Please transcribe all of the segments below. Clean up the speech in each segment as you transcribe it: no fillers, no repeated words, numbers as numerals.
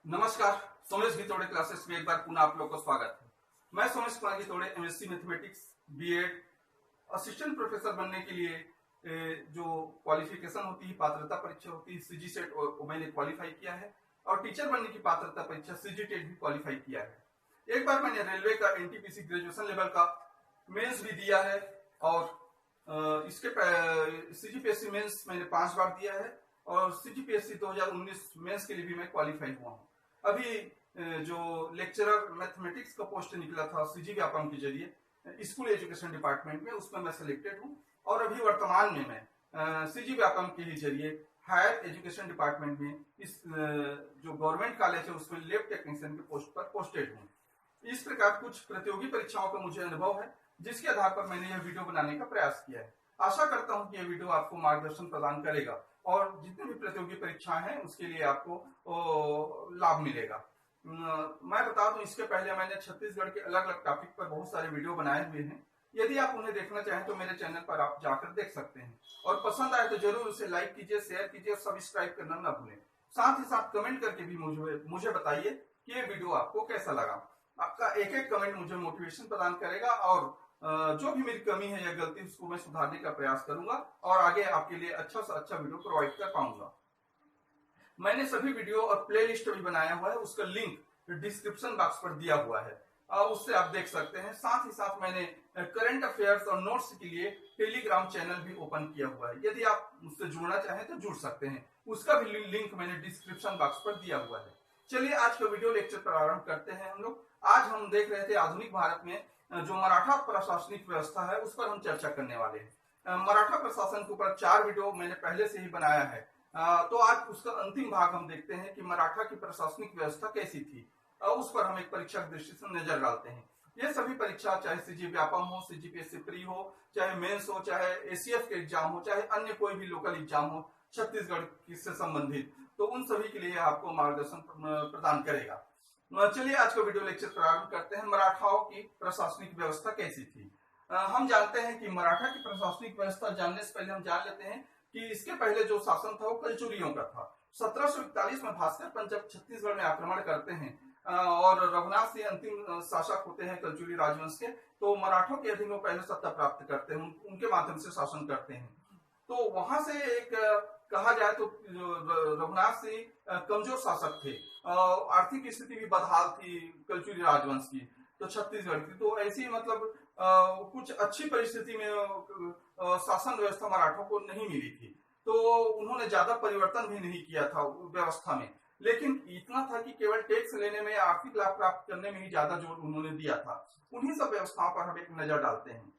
नमस्कार, सोमेश गितोड़े क्लासेस में एक बार पुनः आप लोग को स्वागत है। मैं Somesh Kumar Gitode MSc mathematics BEd assistant professor बनने के लिए जो क्वालिफिकेशन होती है, पात्रता परीक्षा होती है, सीजीसेट और मैंने क्वालिफाई किया है और टीचर बनने की पात्रता परीक्षा सीजीटेट भी क्वालिफाई किया है। एक बार मैंने रेलवे का एनटीपीसी ग्रेजुएशन लेवल का मेंस भी दिया है और इसके सीजीपीएससी मेंस मैंने 5 बार दिया है और सीजीपीएससी 2019 मेंस के लिए भी मैं क्वालिफाई हुआ हूँ। अभी जो लेक्चरर मैथमेटिक्स का पोस्ट निकला था सीजी व्यापम के जरिए स्कूल एजुकेशन डिपार्टमेंट में, उसमें मैं सिलेक्टेड हूँ और अभी वर्तमान में मैं सीजी व्यापम के ही जरिए हायर एजुकेशन डिपार्टमेंट में इस जो गवर्नमेंट कॉलेज है उसमें लैब टेक्नीशियन के पोस्ट पर पोस्टेड हूँ। इस प्रकार कुछ प्रतियोगी परीक्षाओं का मुझे अनुभव है, जिसके आधार पर मैंने यह वीडियो बनाने का प्रयास किया है। आशा करता हूं कि यह वीडियो आपको मार्गदर्शन प्रदान करेगा और जितनी भी प्रतियोगी परीक्षाएं हैं उसके लिए आपको लाभ मिलेगा। मैं बता दूं, इसके पहले मैंने छत्तीसगढ़ के अलग अलग टॉपिक पर बहुत सारे वीडियो बनाए हुए हैं। यदि आप उन्हें देखना चाहें तो मेरे चैनल पर आप जाकर देख सकते हैं और पसंद आए तो जरूर उसे लाइक कीजिए, शेयर कीजिए और सब्सक्राइब करना न भूलें। साथ ही साथ कमेंट करके भी मुझे बताइए कि ये वीडियो आपको कैसा लगा। आपका एक एक कमेंट मुझे मोटिवेशन प्रदान करेगा और जो भी मेरी कमी है या गलती उसको मैं सुधारने का प्रयास करूंगा और आगे आपके लिए अच्छा से अच्छा वीडियो प्रोवाइड कर पाऊंगा। मैंने सभी वीडियो और प्लेलिस्ट भी बनाया हुआ है, उसका लिंक डिस्क्रिप्शन बॉक्स पर दिया हुआ है, उससे आप देख सकते हैं। साथ ही साथ मैंने करंट अफेयर्स और नोट्स के लिए टेलीग्राम चैनल भी ओपन किया हुआ है। यदि आप मुझसे जुड़ना चाहें तो जुड़ सकते हैं, उसका भी लिंक मैंने डिस्क्रिप्शन बॉक्स पर दिया हुआ है। चलिए आज का वीडियो लेक्चर प्रारंभ करते हैं हम लोग। आज हम देख रहे थे आधुनिक भारत में जो मराठा प्रशासनिक व्यवस्था है उस पर हम चर्चा करने वाले हैं। मराठा प्रशासन के ऊपर 4 वीडियो मैंने पहले से ही बनाया है, तो आज उसका अंतिम भाग हम देखते हैं कि मराठा की प्रशासनिक व्यवस्था कैसी थी। उस पर हम एक परीक्षा की दृष्टि से नजर डालते हैं। ये सभी परीक्षा, चाहे सीजी व्यापम हो, सीजीपीएससी प्री हो, चाहे मेंस हो, चाहे एसीएफ के एग्जाम हो, चाहे अन्य कोई भी लोकल एग्जाम हो छत्तीसगढ़ से संबंधित, तो उन सभी के लिए आपको मार्गदर्शन प्रदान करेगा। चलिए आज का वीडियो लेक्चर प्रारंभ करते हैं। मराठाओं की प्रशासनिक व्यवस्था कैसी थी? हम जानते हैं कि मराठा की प्रशासनिक व्यवस्था जानने से पहले हम जान लेते हैं कि इसके पहले जो शासन था वो कलचुरियों का था। 1741 में भास्कर पंत जब छत्तीसगढ़ में आक्रमण करते हैं और रघुनाथ सिंह अंतिम शासक होते हैं कलचुरी राजवंश के, तो मराठों के अधीन वो पहले सत्ता प्राप्त करते हैं, उनके माध्यम से शासन करते हैं। तो वहां से एक कहा जाए तो रघुनाथ सिंह कमजोर शासक थे, आर्थिक स्थिति भी बदहाल थी कलचुरी राजवंश की, तो छत्तीसगढ़ की, तो ऐसी मतलब कुछ अच्छी परिस्थिति में शासन व्यवस्था मराठों को नहीं मिली थी, तो उन्होंने ज्यादा परिवर्तन भी नहीं किया था व्यवस्था में, लेकिन इतना था कि केवल टैक्स लेने में, आर्थिक लाभ प्राप्त करने में ही ज्यादा जोर उन्होंने दिया था। उन्हीं सब व्यवस्थाओं पर हम एक नजर डालते हैं।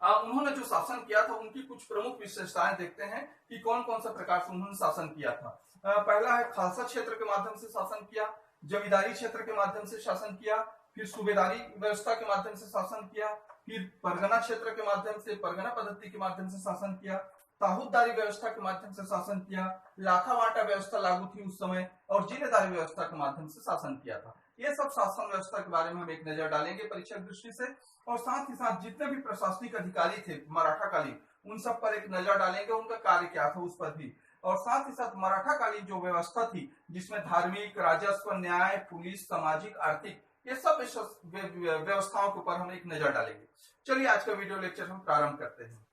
उन्होंने जो शासन किया था उनकी कुछ प्रमुख विशेषताएं देखते हैं कि कौन कौन सा प्रकार से उन्होंने शासन किया था। पहला है खालसा क्षेत्र के माध्यम से शासन किया, जमींदारी क्षेत्र के माध्यम से शासन किया, फिर सूबेदारी व्यवस्था के माध्यम से शासन किया, फिर परगना क्षेत्र के माध्यम से, परगना पद्धति के माध्यम से शासन किया, ताहूददारी व्यवस्था के माध्यम से शासन किया, लाखा वाटा व्यवस्था लागू थी उस समय, और जिलेदारी व्यवस्था के माध्यम से शासन किया था। ये सब शासन व्यवस्था के बारे में हम एक नजर डालेंगे परीक्षा की दृष्टि से, और साथ ही साथ जितने भी प्रशासनिक अधिकारी थे मराठा कालीन उन सब पर एक नजर डालेंगे, उनका कार्य क्या था उस पर भी, और साथ ही साथ मराठा कालीन जो व्यवस्था थी जिसमें धार्मिक, राजस्व, न्याय, पुलिस, सामाजिक, आर्थिक, ये सब व्यवस्थाओं के ऊपर हम एक नजर डालेंगे। चलिए आज का वीडियो लेक्चर हम प्रारंभ करते हैं।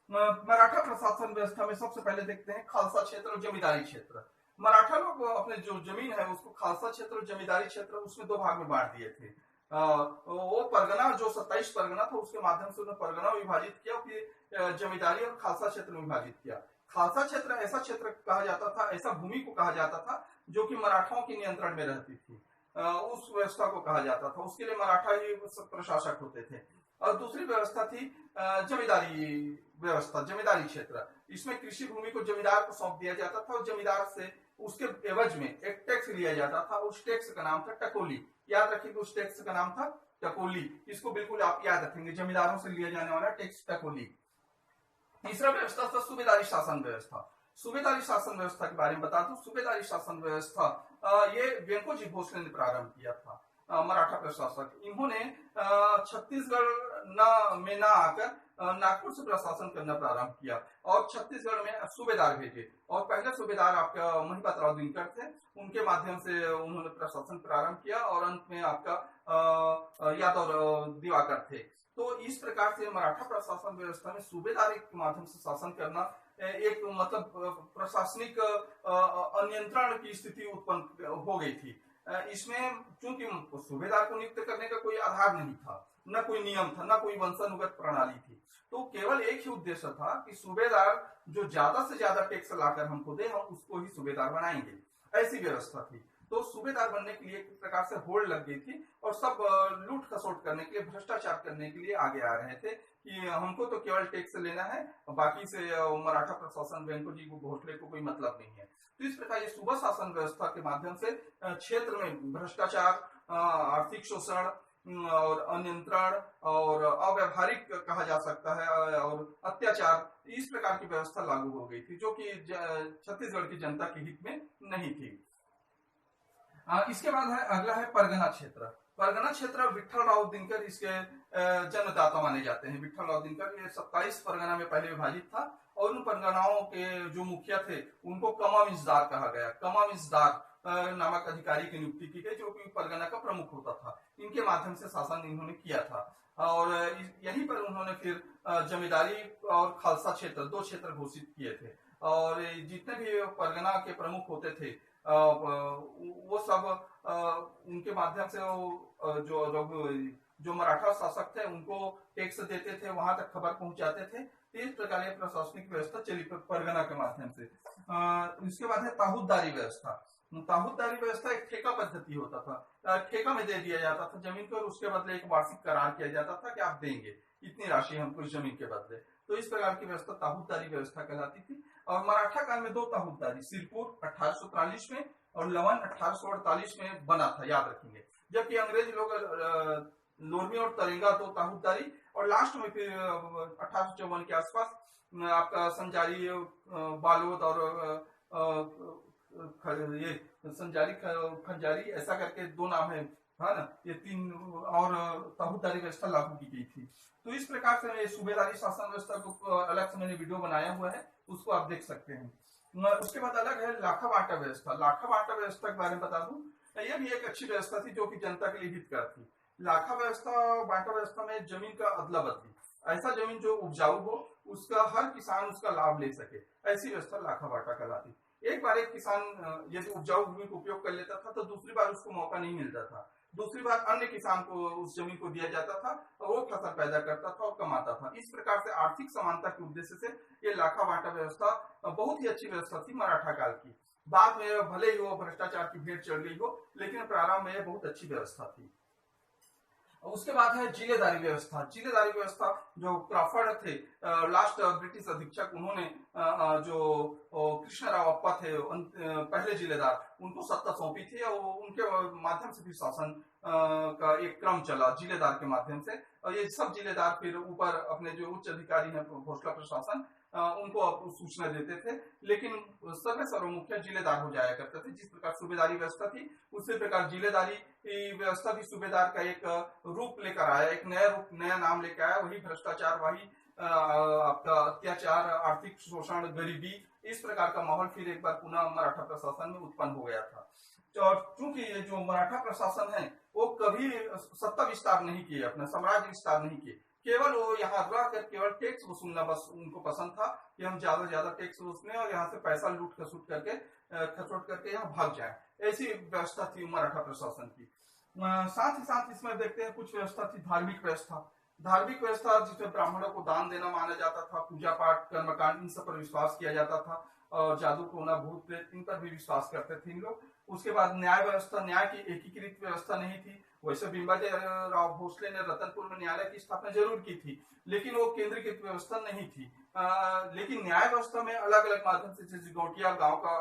मराठा प्रशासन व्यवस्था में सबसे पहले देखते हैं खालसा क्षेत्र और जमींदारी क्षेत्र। मराठा लोग अपने जो जमीन है उसको खालसा क्षेत्र और जमींदारी क्षेत्र उसमें 2 भाग में बांट दिए थे। वो परगना जो 27 परगना था उसके माध्यम से उन्होंने परगना विभाजित किया, फिर जमींदारी और खालसा क्षेत्र में विभाजित किया। खालसा क्षेत्र ऐसा क्षेत्र कहा जाता था, ऐसा भूमि को कहा जाता था जो कि मराठाओं के नियंत्रण में रहती थी, उस व्यवस्था को कहा जाता था, उसके लिए मराठा ही प्रशासक होते थे। और दूसरी व्यवस्था थी जमींदारी व्यवस्था, जमींदारी क्षेत्र। इसमें कृषि भूमि को जमींदार को सौंप दिया जाता था और जमींदार से उसके एवज में एक टैक्स लिया जाता था, उस टैक्स का नाम था टकोली। याद रखिएगा, उस टैक्स का नाम था टकोली, इसको बिल्कुल आप याद रखेंगे, जमींदारों से लिया जाने वाला टैक्स टकोली। तीसरा व्यवस्था था सूबेदारी शासन व्यवस्था। सूबेदारी शासन व्यवस्था के बारे में बता दूं, सूबेदारी शासन व्यवस्था ये वेंकोजी भोसले ने प्रारंभ किया था, मराठा प्रशासक। इन्होंने छत्तीसगढ़ में ना आकर नागपुर से प्रशासन करना प्रारंभ किया और छत्तीसगढ़ में सूबेदार भेजे। और पहले सूबेदार आपका महिपत राव दिनकर थे, उनके माध्यम से उन्होंने प्रशासन प्रारंभ किया और अंत में आपका यादव दिवाकर थे। तो इस प्रकार से मराठा प्रशासन व्यवस्था में सूबेदार के माध्यम से शासन करना एक मतलब प्रशासनिक अनियंत्रण की स्थिति उत्पन्न हो गई थी। इसमें चूंकि सूबेदार को नियुक्त करने का कोई आधार नहीं था, न कोई नियम था, न कोई वंशानुगत प्रणाली थी, तो केवल एक ही उद्देश्य था कि सूबेदार जो ज्यादा से ज्यादा टैक्स लाकर हमको दे, हम उसको ही सूबेदार बनाएंगे, ऐसी व्यवस्था थी। तो सूबेदार बनने के लिए एक प्रकार से होड़ लग गई थी और सब लूट खसोट करने के लिए, भ्रष्टाचार करने के लिए आगे आ रहे थे कि हमको तो केवल टैक्स लेना है, बाकी से मराठा प्रशासन बैंको जी को घोषले को कोई मतलब नहीं है। तो इस प्रकार ये सूबा शासन व्यवस्था के माध्यम से क्षेत्र में भ्रष्टाचार, आर्थिक शोषण और अनियंत्रण और अव्यवहारिक कहा जा सकता है और अत्याचार, इस प्रकार की व्यवस्था लागू हो गई थी जो कि छत्तीसगढ़ की जनता के हित में नहीं थी। इसके बाद है अगला है परगना क्षेत्र। परगना क्षेत्र विठल राव दिनकर इसके जन्मदाता माने जाते हैं। विठल राव दिनकर ये 27 परगना में पहले विभाजित था और उन परगनाओं के जो मुखिया थे उनको कमाविजदार कहा गया। कमाविजदार नामक अधिकारी की नियुक्ति की गई जो कि परगना का प्रमुख होता था। इनके माध्यम से शासन इन्होंने किया था और यहीं पर उन्होंने फिर जमींदारी और खालसा क्षेत्र, 2 क्षेत्र घोषित किए थे और जितने भी परगना के प्रमुख होते थे वो सब उनके माध्यम से जो मराठा शासक थे उनको टैक्स देते थे, वहां तक खबर पहुंचाते थे। इस प्रकार ये प्रशासनिक व्यवस्था चली परगना के माध्यम से। इसके बाद है ताहूददारी व्यवस्था। ताहूददारी व्यवस्था एक ठेका पद्धति होता था, ठेका में दे दिया जाता था जमीन को और उसके बदले एक वार्षिक करार किया जाता था कि आप देंगे इतनी राशि हमको इस जमीन के बदले। तो इस प्रकार की व्यवस्था ताहूददारी व्यवस्था कहलाती थी। और मराठा काल में 2 ताहूददारी, सिरपुर 1843 में और लवन 1848 में बना था, याद रखेंगे। जबकि अंग्रेज लोग लोरमी और तरेंगा 2 ताहूददारी और लास्ट में फिर 1854 के आसपास आपका संजारी, बालोद और ये संजारी खंजारी, ऐसा करके 2 नाम है ना, ये 3 और ताहूददारी व्यवस्था लागू की गई थी। तो इस प्रकार से सूबेदारी शासन व्यवस्था को अलग से मैंने वीडियो बनाया हुआ है, उसको आप देख सकते हैं। उसके बाद अलग है लाखा बांटा व्यवस्था। लाखा बांटा व्यवस्था के बारे में बता दूं, यह भी एक अच्छी व्यवस्था थी जो कि जनता के लिए हितकर थी। लाखा व्यवस्था, बांटा व्यवस्था में जमीन का अदला बदली, ऐसा जमीन जो उपजाऊ हो उसका हर किसान उसका लाभ ले सके, ऐसी व्यवस्था लाखा बांटा कहलाती। एक बार एक किसान यदि उपजाऊ भूमि का उपयोग कर लेता था तो दूसरी बार उसको मौका नहीं मिलता था, दूसरी बार अन्य किसान को उस जमीन को दिया जाता था और वो फसल पैदा करता था और कमाता था। इस प्रकार से आर्थिक समानता के उद्देश्य से ये लाखा बांटा व्यवस्था बहुत ही अच्छी व्यवस्था थी मराठा काल की। बाद में भले ही वो भ्रष्टाचार की भेंट चढ़ गई हो, लेकिन प्रारंभ में बहुत अच्छी व्यवस्था थी। उसके बाद है जिलेदारी व्यवस्था। जिलेदारी व्यवस्था जो क्रॉफर्ड थे, लास्ट ब्रिटिश अधीक्षक, उन्होंने जो कृष्णराव अप्पा थे पहले जिलेदार, उनको सत्ता सौंपी थी और उनके माध्यम से भी शासन का एक क्रम चला जिलेदार के माध्यम से। और ये सब जिलेदार फिर ऊपर अपने जो उच्च अधिकारी हैं घोषला प्रशासन, उनको सूचना देते थे, लेकिन सर्वमुख्य जिलेदार हो जाया करते थे। जिस प्रकार सूबेदारी व्यवस्था थी उसी प्रकार जिलेदारी व्यवस्था भी सूबेदार का एक रूप लेकर आया, एक नया रूप, नया नाम लेकर आया। वही भ्रष्टाचार, वही आपका अत्याचार, आर्थिक शोषण, गरीबी, इस प्रकार का माहौल फिर एक बार पुनः मराठा प्रशासन में उत्पन्न हो गया था। क्योंकि ये जो मराठा प्रशासन है वो कभी सत्ता विस्तार नहीं किए, अपना साम्राज्य विस्तार नहीं किए, केवल वो यहाँ रहकर केवल टैक्स वसूलना बस उनको पसंद था कि हम ज्यादा से ज्यादा टैक्स वसूलें और यहाँ से पैसा लूट खसोट करके यहाँ भाग जाए। ऐसी व्यवस्था थी मराठा प्रशासन की। साथ ही साथ इसमें देखते हैं कुछ व्यवस्था थी धार्मिक व्यवस्था। धार्मिक व्यवस्था जिसमें ब्राह्मणों को दान देना माना जाता था, पूजा पाठ, कर्मकांड, इन सब पर विश्वास किया जाता था और जादू टोना, भूत प्रेत, इन पर भी विश्वास करते थे इन लोग। उसके बाद न्याय व्यवस्था, न्याय की एकीकृत व्यवस्था नहीं थी। वैसे बिंबाजी राव भोसले ने रतनपुर में न्यायालय की स्थापना जरूर की थी, लेकिन वो केंद्रीकृत व्यवस्था नहीं थी। लेकिन न्याय व्यवस्था में अलग अलग माध्यम से, जैसे गौटिया गांव का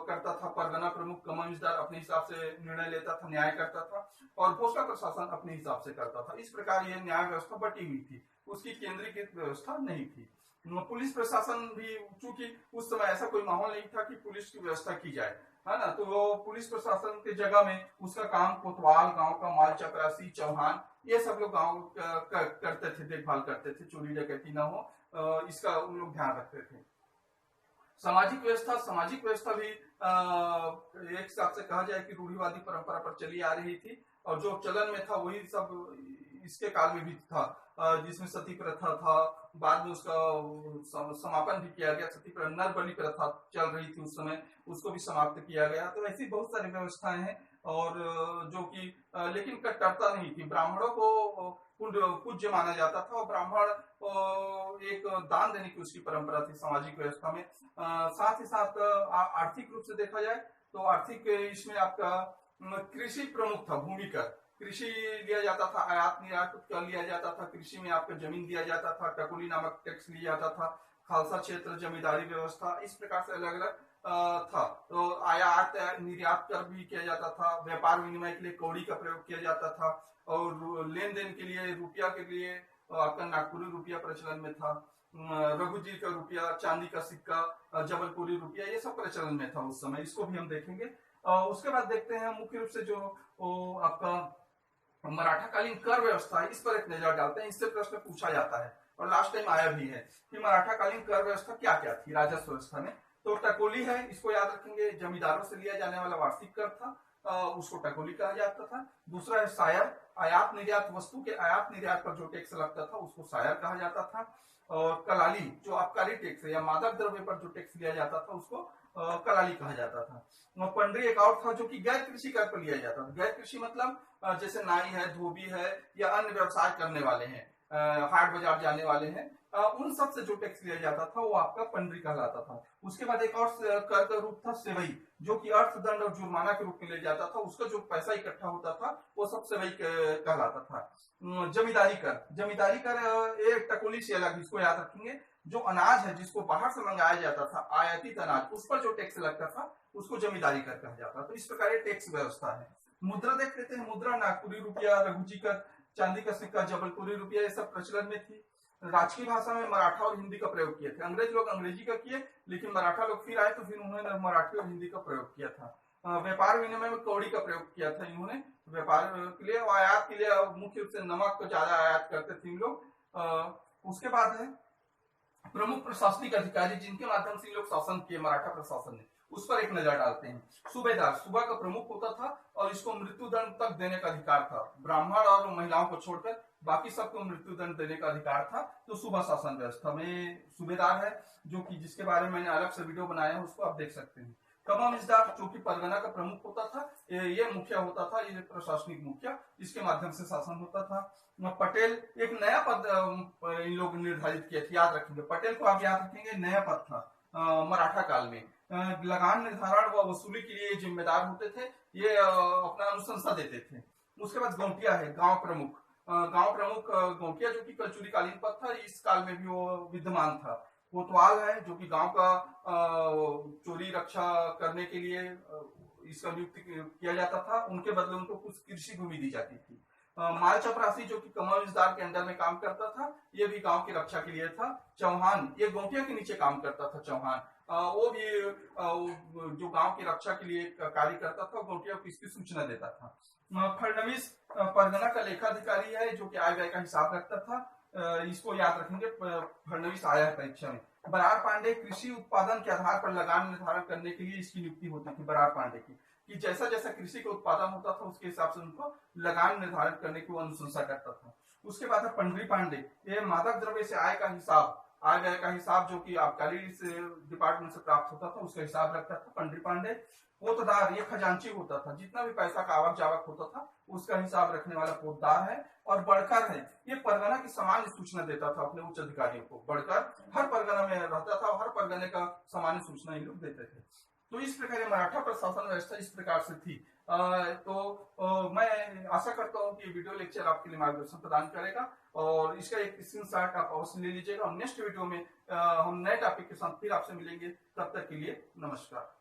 करता था, परगना प्रमुख कमाविजदार अपने हिसाब से निर्णय लेता था, न्याय करता था और भोसला प्रशासन अपने हिसाब से करता था। इस प्रकार ये न्याय व्यवस्था बटी हुई थी, उसकी केंद्रीकृत व्यवस्था नहीं थी। पुलिस प्रशासन भी, चूंकि उस समय ऐसा कोई माहौल नहीं था कि पुलिस की व्यवस्था की जाए, है ना। तो वो पुलिस प्रशासन के जगह में उसका काम कोतवाल, गांव का माल चपरासी, चौहान, ये सब लोग गांव करते थे, देखभाल करते थे, चोरी डकैती ना हो, इसका उन लोग ध्यान रखते थे। सामाजिक व्यवस्था भी एक हिसाब से कहा जाए कि रूढ़िवादी परंपरा पर चली आ रही थी, और जो चलन में था वही सब इसके काल में भी था, जिसमें सती प्रथा था, बाद में उसका समापन भी किया गया। सती प्रथा, नर बलि प्रथा चल रही थी उस समय, उसको भी समाप्त किया गया। तो ऐसी बहुत सारी व्यवस्थाएं हैं, और जो कि लेकिन कट्टरता नहीं थी। ब्राह्मणों को पूज्य माना जाता था, और ब्राह्मण एक दान देने की उसकी परंपरा थी सामाजिक व्यवस्था में। साथ ही साथ आर्थिक रूप से देखा जाए तो आर्थिक इसमें आपका कृषि प्रमुख था, भूमिकर कृषि लिया जाता था, आयात निर्यात कर लिया जाता था, कृषि में आपको जमीन दिया जाता था, टकुली नामक टैक्स लिया जाता था, खालसा क्षेत्र, जमींदारी व्यवस्था, इस प्रकार से अलग अलग था। तो आयात निर्यात कर भी किया जाता था, व्यापार विनिमय के लिए कौड़ी का प्रयोग किया जाता था, और लेन देन के लिए रुपया के लिए आपका नागपुरी रुपया प्रचलन में था, रघु जी का रुपया, चांदी का सिक्का, जबलपुरी रुपया, ये सब प्रचलन में था उस समय। इसको भी हम देखेंगे। उसके बाद देखते हैं मुख्य रूप से जो आपका मराठा कालीन कर व्यवस्था है, इस पर एक नजर डालते हैं। इससे प्रश्न पूछा जाता है और लास्ट टाइम आया भी है कि मराठा कालीन कर व्यवस्था क्या क्या थी राजस्व व्यवस्था में। तो टकोली है, इसको याद रखेंगे, जमींदारों से लिया जाने वाला वार्षिक कर था, उसको टकोली कहा जाता था। दूसरा है सायर, आयात निर्यात, वस्तु के आयात निर्यात पर जो टैक्स लगता था उसको सायर कहा जाता था। और कलाली, जो आबकारी टैक्स है या मादक द्रव्य पर जो टैक्स लिया जाता था उसको कलाली कहा जाता था। पंडरी एक और था जो कि गैर कृषि कर पर लिया जाता था। गैर कृषि मतलब जैसे नाई है, धोबी है, या अन्य व्यवसाय करने वाले हैं, हाट बाजार जाने वाले हैं, उन सब से जो टैक्स लिया जाता था वो आपका पंडरी कहलाता था। उसके बाद एक और कर का रूप था सेवई, जो कि अर्थदंड और जुर्माना के रूप में लिया जाता था। उसका जो पैसा इकट्ठा होता था वो सब सेवई कहलाता था। जमींदारी कर एक टकोली से अलग, इसको याद रखेंगे। जो अनाज है जिसको बाहर से मंगाया जाता था, आयातित अनाज, उस पर जो टैक्स लगता था उसको जमींदारी कर कहा जाता था। तो इस प्रकार ये टैक्स व्यवस्था है। मुद्रा देख लेते हैं। मुद्रा नागपुरी रुपया, रघुजी का, चांदी का सिक्का, जबलपुरी रुपया, ये सब प्रचलन में थी। राजकीय भाषा में मराठा और हिंदी का प्रयोग किए थे। अंग्रेज लोग अंग्रेजी का किए, लेकिन मराठा लोग फिर आए तो फिर उन्होंने मराठी और हिंदी का प्रयोग किया था। व्यापार विनिमय में कौड़ी का प्रयोग किया था इन्होंने व्यापार के लिए, और आयात के लिए मुख्य रूप से नमक को ज्यादा आयात करते थे इन लोग। उसके बाद है प्रमुख प्रशासनिक अधिकारी, जिनके माध्यम से लोग शासन किए मराठा प्रशासन ने, उस पर एक नजर डालते हैं। सूबेदार सूबा का प्रमुख होता था, और इसको मृत्युदंड तक देने का अधिकार था। ब्राह्मण और महिलाओं को छोड़कर बाकी सबको मृत्युदंड देने का अधिकार था। तो सूबा शासन व्यवस्था में सूबेदार है, जो कि जिसके बारे में मैंने अलग से वीडियो बनाया है, उसको आप देख सकते हैं। कमामिजदार, जो कि परगना का प्रमुख होता था, ये मुखिया होता था, ये प्रशासनिक मुखिया, इसके माध्यम से शासन होता था। पटेल, एक नया पद इन लोग निर्धारित किया था, याद रखेंगे। पटेल को आप याद रखेंगे, नया पद था मराठा काल में। लगान निर्धारण व वसूली के लिए जिम्मेदार होते थे, ये अपना अनुशंसा देते थे। उसके बाद गौटिया है, गांव प्रमुख। गौटिया जो कि कलचुरी कालीन पद था, इस काल में भी वो विद्यमान था। कोतवाल है, जो कि गांव का चोरी रक्षा करने के लिए इसका नियुक्त किया जाता था, उनके बदले उनको कुछ कृषि भूमि दी जाती थी। माल चपरासी, जो कि कमाविजदार के अंडर में काम करता था, ये भी गांव की रक्षा के लिए था। चौहान, ये गौटिया के नीचे काम करता था। चौहान वो भी जो गांव की रक्षा के लिए कार्य करता था, गौटिया को इसकी सूचना देता था। फडणवीस परगना का लेखाधिकारी है, जो कि आय व्यय का हिसाब रखता था। इसको याद रखेंगे, फडणवीस आया है परीक्षा में। बरार पांडे, कृषि उत्पादन के आधार पर लगान निर्धारण करने के लिए इसकी नियुक्ति होती थी बरार पांडे की, कि जैसा जैसा कृषि का उत्पादन होता था उसके हिसाब से उनको लगान निर्धारित करने की वो अनुशंसा करता था। उसके बाद है पंडरी पांडे, ये मादक द्रव्य से आय का हिसाब, आय व्यय का हिसाब, जो कि आबकारी डिपार्टमेंट से प्राप्त होता था, उसका हिसाब रखता था पंडरी पांडे। पोतदार, ये खजांची होता था, जितना भी पैसा का आवक जावक होता था उसका हिसाब रखने वाला पोतदार है। और बड़कर है, ये परगना की सामान्य सूचना देता था अपने उच्च अधिकारियों को। बड़कर हर परगना में रहता था और हर परगने का सामान्य सूचना ये लोग देते थे। तो इस प्रकार मराठा प्रशासन व्यवस्था इस प्रकार से थी। मैं आशा करता हूँ कि वीडियो लेक्चर आपके लिए मार्गदर्शन प्रदान करेगा, और इसका एक स्क्रीनशॉट आप अवश्य ले लीजिएगा। नेक्स्ट वीडियो में हम नए टॉपिक के साथ फिर आपसे मिलेंगे। तब तक के लिए नमस्कार।